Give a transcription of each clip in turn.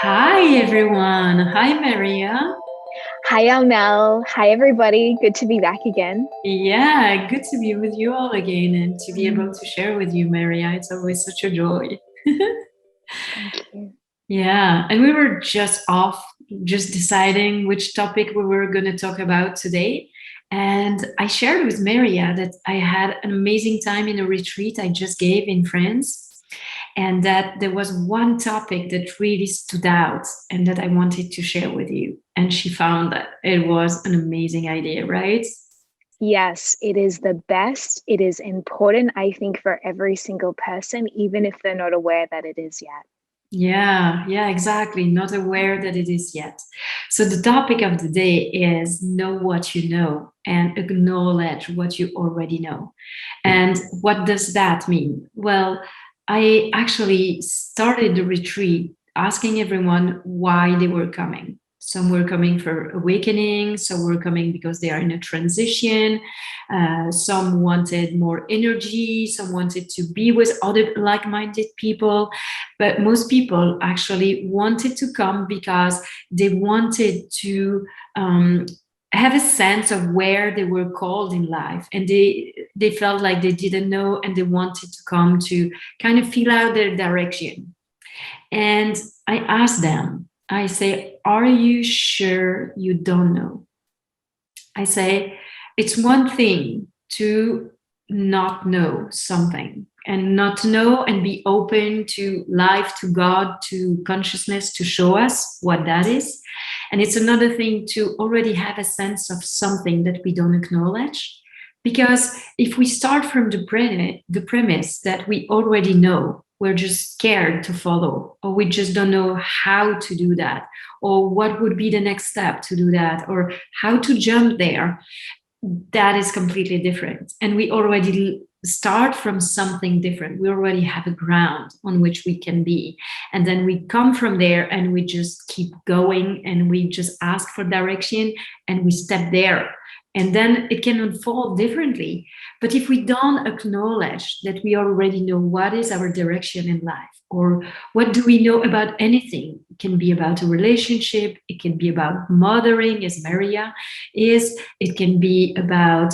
Hi, everyone. Hi, Maria. Hi, Armelle. Hi, everybody. Good to be back again. Yeah, good to be with you all again and to be able Mm, to share with you, Maria. It's always such a joy. Thank you. Yeah, and we were just deciding which topic we were going to talk about today. And I shared with Maria that I had an amazing time in a retreat I just gave in France, and that there was one topic that really stood out and that I wanted to share with you. And she found that it was an amazing idea, right? Yes, it is the best. It is important, I think, for every single person, even if they're not aware that it is yet. Yeah, exactly. Not aware that it is yet. So the topic of the day is know what you know and acknowledge what you already know. And what does that mean? Well, I actually started the retreat asking everyone why they were coming. Some were coming for awakening, some were coming because they are in a transition, some wanted more energy, some wanted to be with other like minded people. But most people actually wanted to come because they wanted to have a sense of where they were called in life, and they felt like they didn't know, and they wanted to come to kind of feel out their direction. And I asked them, I say, are you sure you don't know? I say, it's one thing to not know something and not to know and be open to life, to God, to consciousness to show us what that is. And it's another thing to already have a sense of something that we don't acknowledge. Because if we start from the premise that we already know, we're just scared to follow, or we just don't know how to do that, or what would be the next step to do that, or how to jump there, that is completely different. And we already start from something different. We already have a ground on which we can be. And then we come from there and we just keep going and we just ask for direction and we step there. And then it can unfold differently. But if we don't acknowledge that we already know what is our direction in life, or what do we know about anything, it can be about a relationship, it can be about mothering, as Maria is, it can be about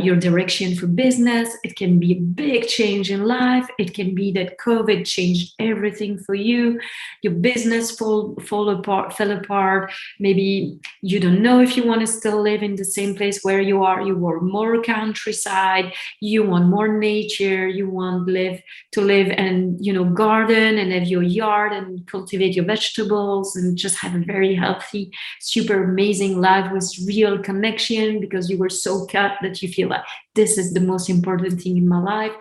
your direction for business. It can be a big change in life. It can be that COVID changed everything for you. Your business fell apart. Maybe you don't know if you want to still live in the same place where you are. You want more countryside. You want more nature. You want to live and garden and have your yard and cultivate your vegetables and just have a very healthy, super amazing life with real connection, because you were so cut that you feel like this is the most important thing in my life.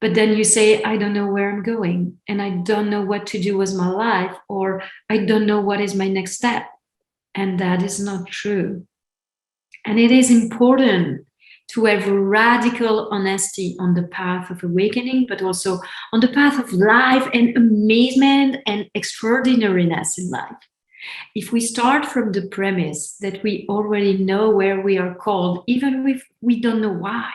But then you say, I don't know where I'm going, and I don't know what to do with my life, or I don't know what is my next step. And that is not true. And it is important to have radical honesty on the path of awakening, but also on the path of life and amazement and extraordinariness in life. If we start from the premise that we already know where we are called, even if we don't know why,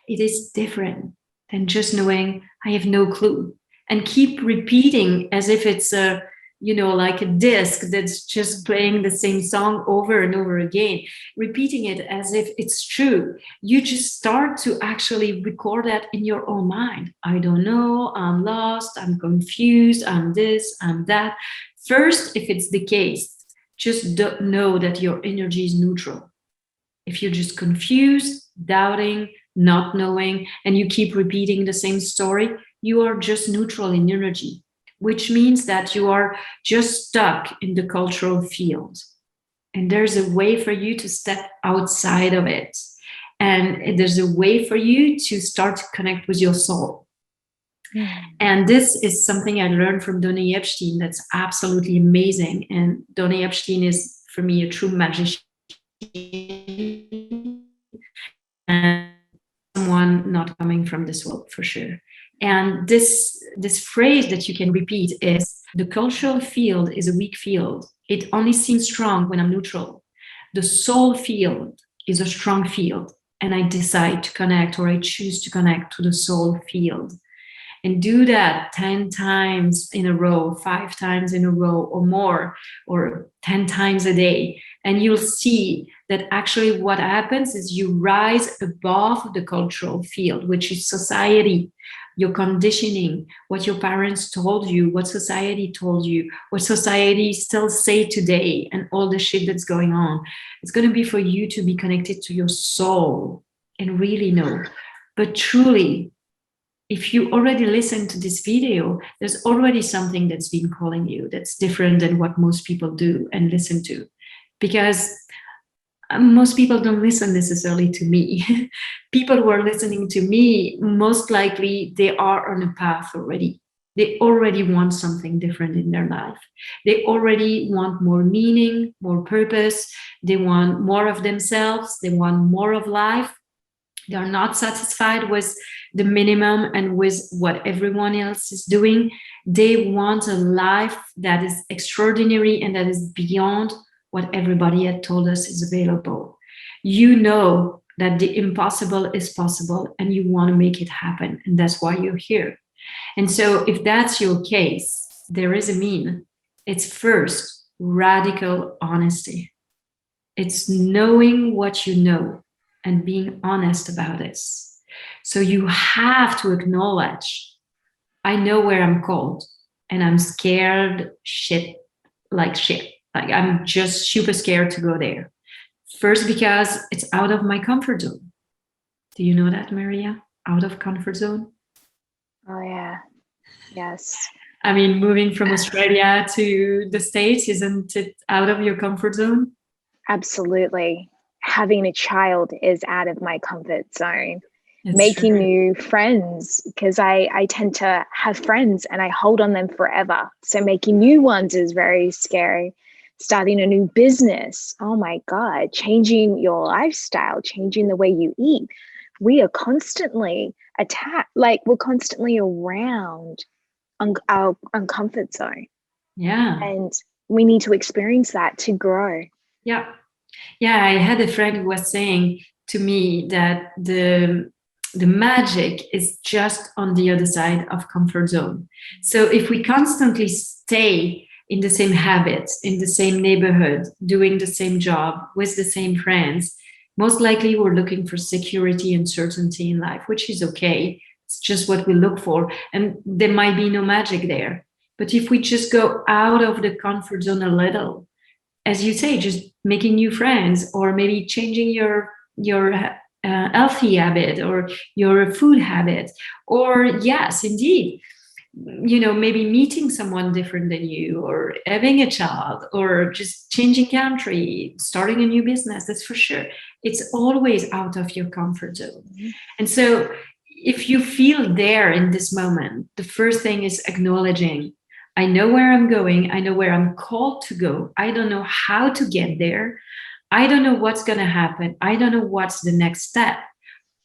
it is different than just knowing I have no clue and keep repeating as if it's like a disc that's just playing the same song over and over again, repeating it as if it's true. You just start to actually record that in your own mind. I don't know, I'm lost, I'm confused, I'm this, I'm that. First, if it's the case, just know that your energy is neutral. If you're just confused, doubting, not knowing, and you keep repeating the same story, you are just neutral in energy, which means that you are just stuck in the cultural field. And there's a way for you to step outside of it. And there's a way for you to start to connect with your soul. Mm. And this is something I learned from Donny Epstein that's absolutely amazing. And Donny Epstein is, for me, a true magician and someone not coming from this world for sure. And this phrase that you can repeat is, the cultural field is a weak field. It only seems strong when I'm neutral. The soul field is a strong field, and I decide to connect, or I choose to connect to the soul field. and do that 10 times in a row, 5 times in a row or more, or 10 times a day. And you'll see that actually what happens is you rise above the cultural field, which is society, your conditioning, what your parents told you, what society told you, what society still say today, and all the shit that's going on. It's going to be for you to be connected to your soul and really know. But truly, if you already listened to this video, there's already something that's been calling you that's different than what most people do and listen to. Because most people don't listen necessarily to me. People who are listening to me, most likely they are on a path already. They already want something different in their life. They already want more meaning, more purpose. They want more of themselves. They want more of life. They are not satisfied with the minimum and with what everyone else is doing. They want a life that is extraordinary and that is beyond what everybody had told us is available. You know that the impossible is possible and you want to make it happen. And that's why you're here. And so if that's your case, there is a mean. It's first radical honesty. It's knowing what you know and being honest about this. So you have to acknowledge, I know where I'm called and I'm scared shit. Like I'm just super scared to go there. First, because it's out of my comfort zone. Do you know that, Maria? Out of comfort zone? Oh, yeah. Yes. I mean, moving from Australia to the States, isn't it out of your comfort zone? Absolutely. Having a child is out of my comfort zone. It's Making true. new friends, because I tend to have friends and I hold on them forever. So making new ones is very scary. Starting a new business, oh my God, changing your lifestyle, changing the way you eat. We are constantly attacked, like we're constantly around our uncomfort zone. Yeah. And we need to experience that to grow. Yeah. Yeah. I had a friend who was saying to me that the magic is just on the other side of comfort zone. So if we constantly stay in the same habits, in the same neighborhood, doing the same job, with the same friends, most likely we're looking for security and certainty in life, which is okay. It's just what we look for. And there might be no magic there. But if we just go out of the comfort zone a little, as you say, just making new friends, or maybe changing your healthy habit or your food habit, or yes, indeed, maybe meeting someone different than you, or having a child, or just changing country, starting a new business, that's for sure. It's always out of your comfort zone. Mm-hmm. And so if you feel there in this moment, the first thing is acknowledging, I know where I'm going. I know where I'm called to go. I don't know how to get there. I don't know what's going to happen. I don't know what's the next step.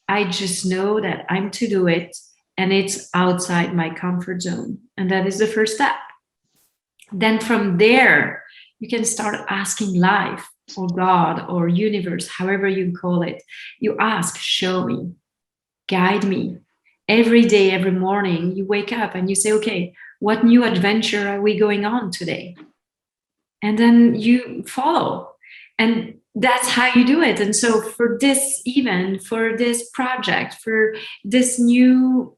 I just know that I'm to do it, and it's outside my comfort zone. And that is the first step. Then from there, you can start asking life or God or universe, however you call it. You ask, show me, guide me. Every day, every morning, you wake up and you say, okay, what new adventure are we going on today? And then you follow. And that's how you do it. And so for this event, for this project, for this new,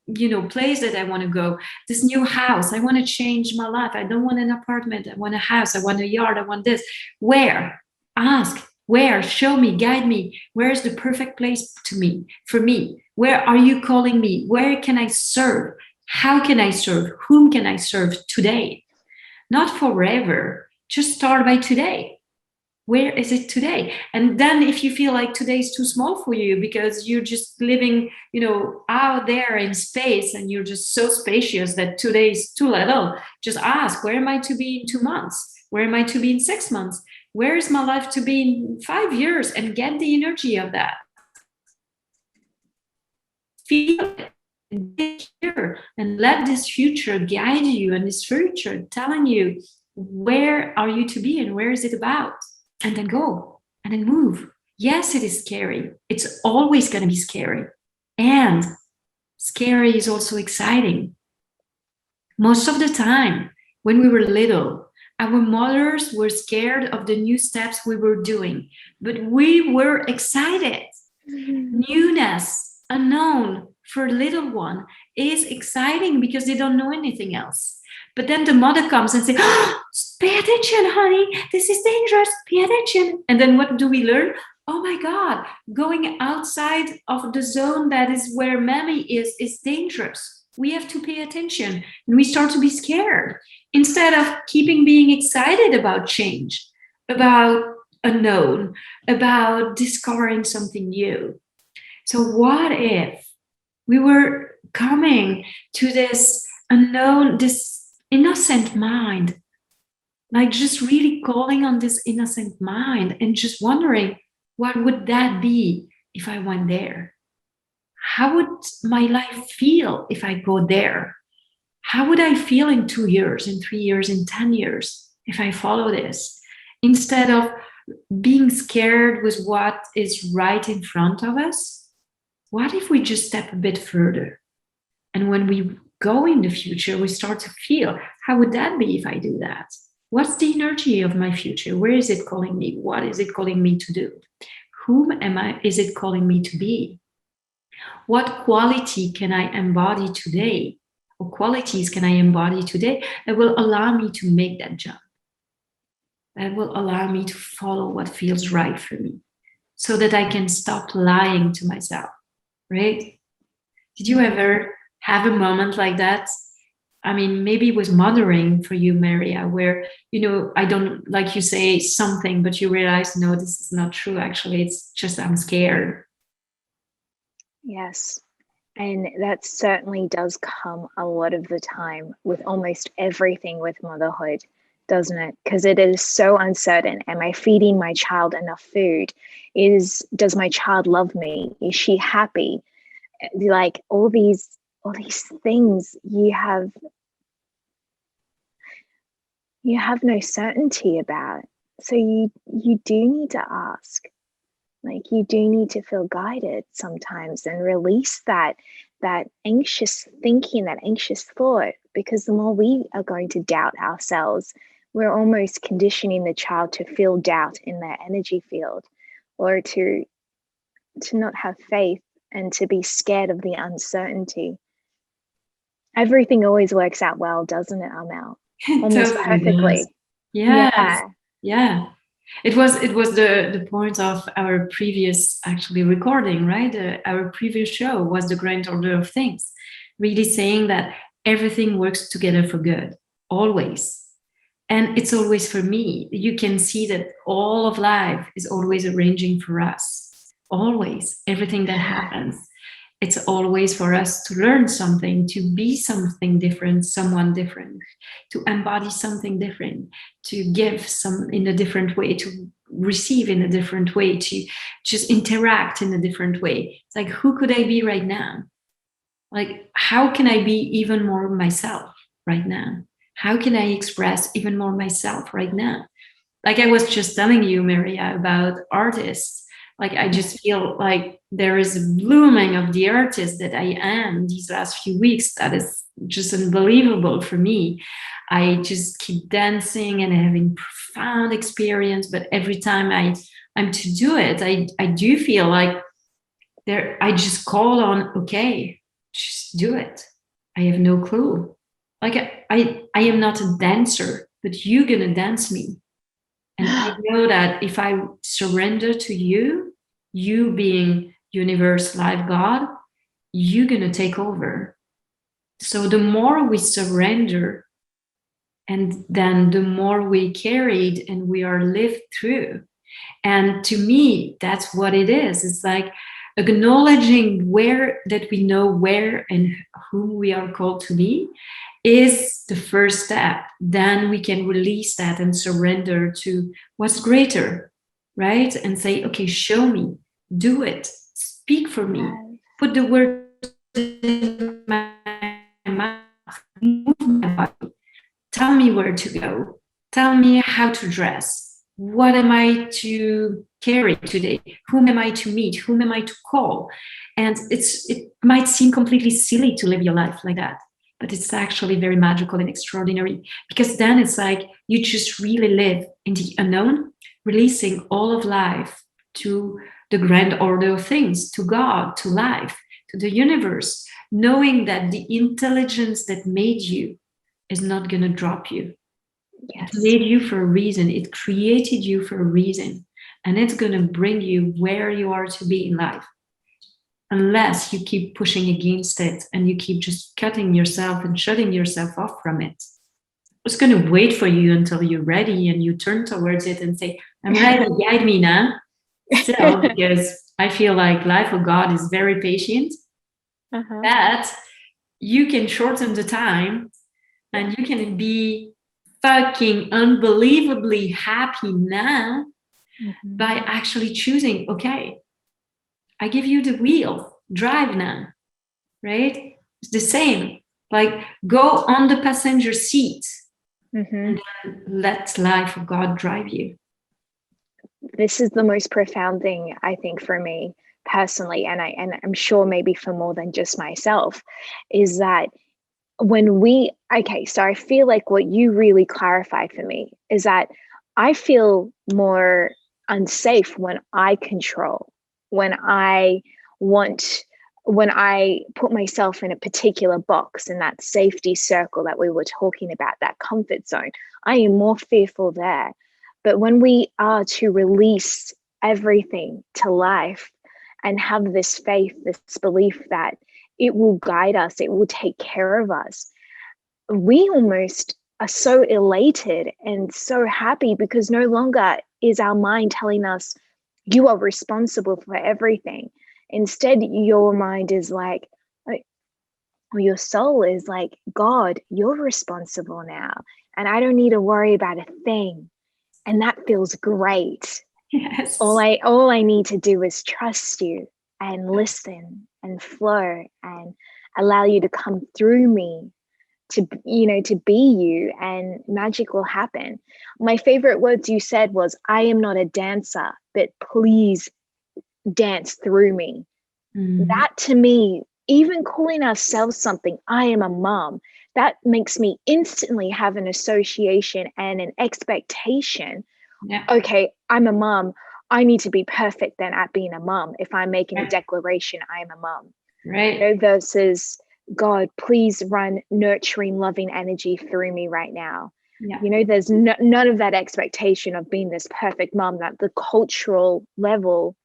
place that I want to go, this new house, I want to change my life. I don't want an apartment. I want a house. I want a yard. I want this. Where? Ask. Where? Show me, guide me. Where is the perfect place for me? Where are you calling me? Where can I serve? How can I serve? Whom can I serve today? Not forever. Just start by today. Where is it today? And then if you feel like today is too small for you because you're just living, out there in space, and you're just so spacious that today is too little, just ask, where am I to be in 2 months? Where am I to be in 6 months? Where is my life to be in 5 years? And get the energy of that. Feel it here, and let this future guide you, and this future telling you where are you to be and where is it about. And then go, and then move. Yes, it is scary. It's always going to be scary. And scary is also exciting, Most of the time, when we were little, our mothers were scared of the new steps we were doing, but we were excited. Newness, unknown for a little one is exciting because they don't know anything else. But then the mother comes and says, oh, pay attention, honey, this is dangerous, pay attention. And then what do we learn? Oh my God, going outside of the zone that is where mommy is dangerous. We have to pay attention, and we start to be scared instead of keeping being excited about change, about unknown, about discovering something new. So what if we were coming to this unknown, this innocent mind, like just really calling on this innocent mind and just wondering, what would that be if I went there? How would my life feel if I go there? How would I feel in 2 years, in 3 years, in 10 years if I follow this? Instead of being scared with what is right in front of us, what if we just step a bit further? And when we go in the future, we start to feel, how would that be if I do that? What's the energy of my future? Where is it calling me? What is it calling me to do? Whom is it calling me to be? What quality can I embody today? Or qualities can I embody today that will allow me to make that jump? That will allow me to follow what feels right for me so that I can stop lying to myself, right? Did you ever have a moment like that? I mean, maybe it was mothering for you, Maria, where, I don't, like you say something, but you realize, no, this is not true. Actually, it's just I'm scared. Yes. And that certainly does come a lot of the time with almost everything with motherhood, doesn't it? Because it is so uncertain. Am I feeding my child enough food? Does my child love me? Is she happy? Like all these things you have no certainty about. So you do need to ask. Like you do need to feel guided sometimes and release that anxious thinking, that anxious thought, because the more we are going to doubt ourselves, we're almost conditioning the child to feel doubt in their energy field, or to not have faith and to be scared of the uncertainty. Everything always works out well, doesn't it, Armelle? Almost Totally perfectly. does. Yes. Yeah. It was the point of our previous actually recording, right? Our previous show was the grand order of things, really saying that everything works together for good, always. And it's always for me. You can see that all of life is always arranging for us. Always. Everything that happens. It's always for us to learn something, to be something different, someone different, to embody something different, to give some in a different way, to receive in a different way, to just interact in a different way. It's like, who could I be right now? Like, how can I be even more myself right now? How can I express even more myself right now? Like I was just telling you, Maria, about artists. Like I just feel like there is a blooming of the artist that I am these last few weeks that is just unbelievable for me. I just keep dancing and having profound experience, but every time I'm to do it, I do feel like I just call on, okay, just do it. I have no clue. Like I am not a dancer, but you're gonna dance me. And I know that if I surrender to you, you being universe, life, God, you're going to take over. So the more we surrender, and then the more we carried and we are lived through. And to me, that's what it is. It's like acknowledging that we know where and who we are called to be is the first step. Then we can release that and surrender to what's greater, right? And say, okay, show me, do it, speak for me, put the words in my mouth, move my body, tell me where to go, tell me how to dress, what am I to carry today, whom am I to meet, whom am I to call. And it might seem completely silly to live your life like that, but it's actually very magical and extraordinary, because then it's like you just really live in the unknown, releasing all of life to the grand order of things, to God, to life, to the universe, knowing that the intelligence that made you is not going to drop you. Yes. It made you for a reason. It created you for a reason. And it's going to bring you where you are to be in life. Unless you keep pushing against it and you keep just cutting yourself and shutting yourself off from it. It's going to wait for you until you're ready and you turn towards it and say, I'm ready, guide me now. Still, because I feel like life of God is very patient, that you can shorten the time and you can be fucking unbelievably happy now by actually choosing, okay, I give you the wheel, drive now, right? It's the same. Like, go on the passenger seat and then let life of God drive you. This is the most profound thing, I think, for me personally, and I'm sure maybe for more than just myself, is that so I feel like what you really clarify for me is that I feel more unsafe when I control, when I put myself in a particular box, in that safety circle that we were talking about, that comfort zone. I am more fearful there. But when we are to release everything to life and have this faith, this belief that it will guide us, it will take care of us, we almost are so elated and so happy, because no longer is our mind telling us, you are responsible for everything. Instead, your mind is like, or your soul is like, God, you're responsible now, and I don't need to worry about a thing. And that feels great. Yes. All I need to do is trust you and listen and flow and allow you to come through me to be you, and magic will happen. My favorite words you said was, I am not a dancer, but please dance through me. That, to me, even calling ourselves something, I am a mom, that makes me instantly have an association and an expectation. Yeah. Okay, I'm a mom. I need to be perfect then at being a mom. If I'm making a declaration, I am a mom. Right. Versus, God, please run nurturing, loving energy through me right now. Yeah. There's none of that expectation of being this perfect mom that the cultural level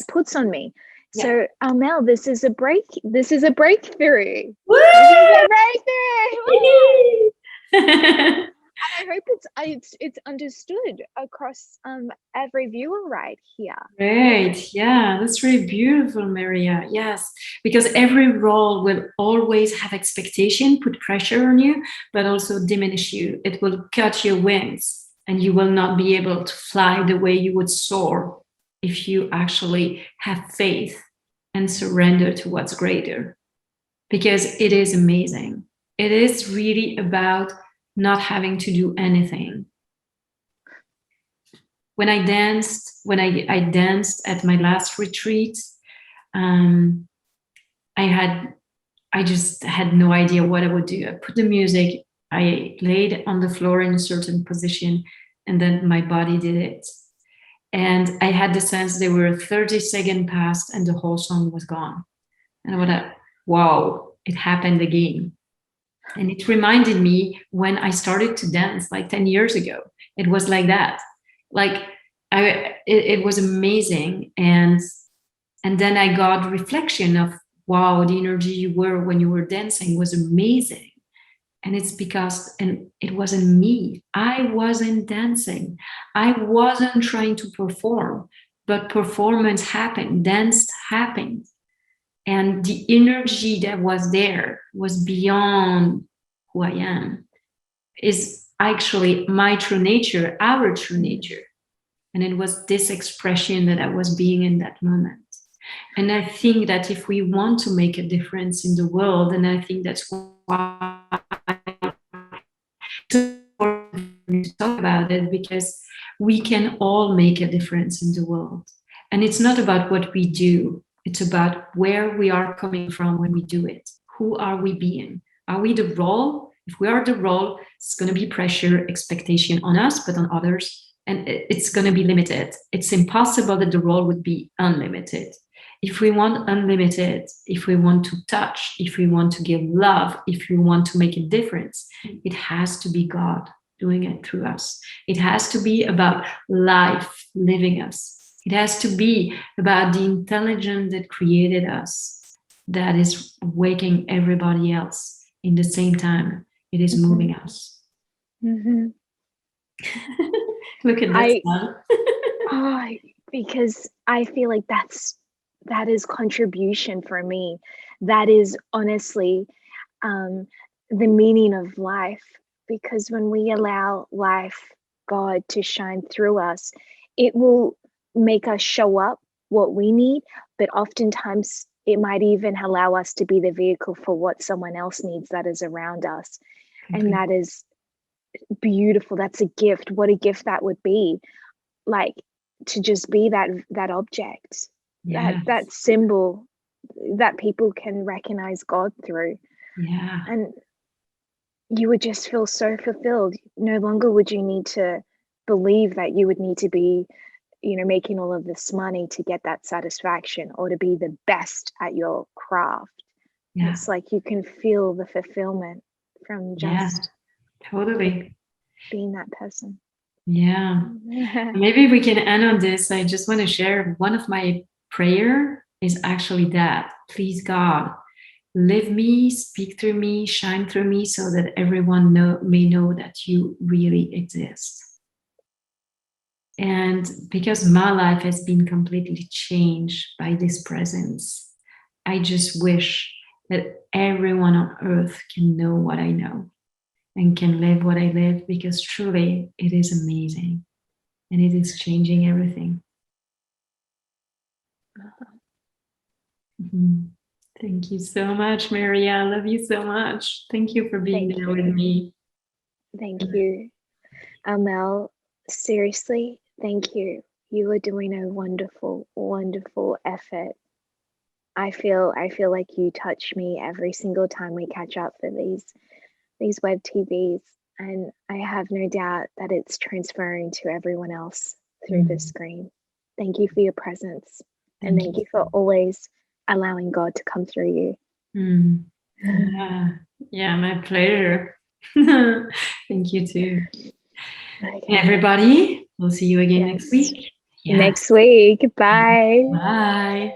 puts on me. Yeah. So, Armelle, this is a breakthrough. Woo! This is a breakthrough. Woo! And I hope it's understood across every viewer right here. Great. Yeah, that's really beautiful, Maria. Yes, because every role will always have expectation, put pressure on you, but also diminish you. It will cut your wings and you will not be able to fly the way you would soar if you actually have faith and surrender to what's greater. Because it is amazing. It is really about not having to do anything. When I danced at my last retreat, I just had no idea what I would do. I put the music, I laid on the floor in a certain position, and then my body did it. And I had the sense there were 30 seconds past and the whole song was gone. And I thought, wow, it happened again. And it reminded me when I started to dance like 10 years ago. It was like that. Like it was amazing. And then I got reflection of, wow, the energy you were when you were dancing was amazing. And it's because, and it wasn't me. I wasn't dancing. I wasn't trying to perform, but performance happened, dance happened. And the energy that was there was beyond who I am. Is actually my true nature, our true nature. And it was this expression that I was being in that moment. And I think that if we want to make a difference in the world, and I think that's why to talk about it, because we can all make a difference in the world. And it's not about what we do, it's about where we are coming from when we do it. Who are we being? Are we the role? If we are the role, it's going to be pressure, expectation on us, but on others, and it's going to be limited. It's impossible that the role would be unlimited. If we want unlimited, if we want to touch, if we want to give love, if we want to make a difference, it has to be God doing it through us. It has to be about life living us. It has to be about the intelligence that created us, that is waking everybody else in the same time. It is moving us. Mm-hmm. Look at that sun. Because I feel like that is contribution for me. That is honestly the meaning of life. Because when we allow life, God, to shine through us, it will make us show up what we need, but oftentimes it might even allow us to be the vehicle for what someone else needs that is around us. And that is beautiful. That's a gift. What a gift that would be, like, to just be that object, that symbol that people can recognize God through. Yeah. And you would just feel so fulfilled. No longer would you need to believe that you would need to be, making all of this money to get that satisfaction or to be the best at your craft. Yeah. It's like you can feel the fulfillment from just totally being that person. Yeah. Maybe we can end on this. I just want to share one of my prayer is actually that, please God, live me, speak through me, shine through me, so that everyone may know that you really exist. And because my life has been completely changed by this presence, I just wish that everyone on earth can know what I know and can live what I live, because truly it is amazing and it is changing everything. Mm-hmm. Thank you so much, Maria. I love you so much. Thank you for being there with me. Thank you. Armelle, seriously, thank you. You are doing a wonderful, wonderful effort. I feel like you touch me every single time we catch up for these web TVs, and I have no doubt that it's transferring to everyone else through the screen. Thank you for your presence, and thank you for always allowing God to come through you. Yeah, my pleasure. Thank you too. Okay. Everybody, we'll see you again next week. Next week. Bye. Bye.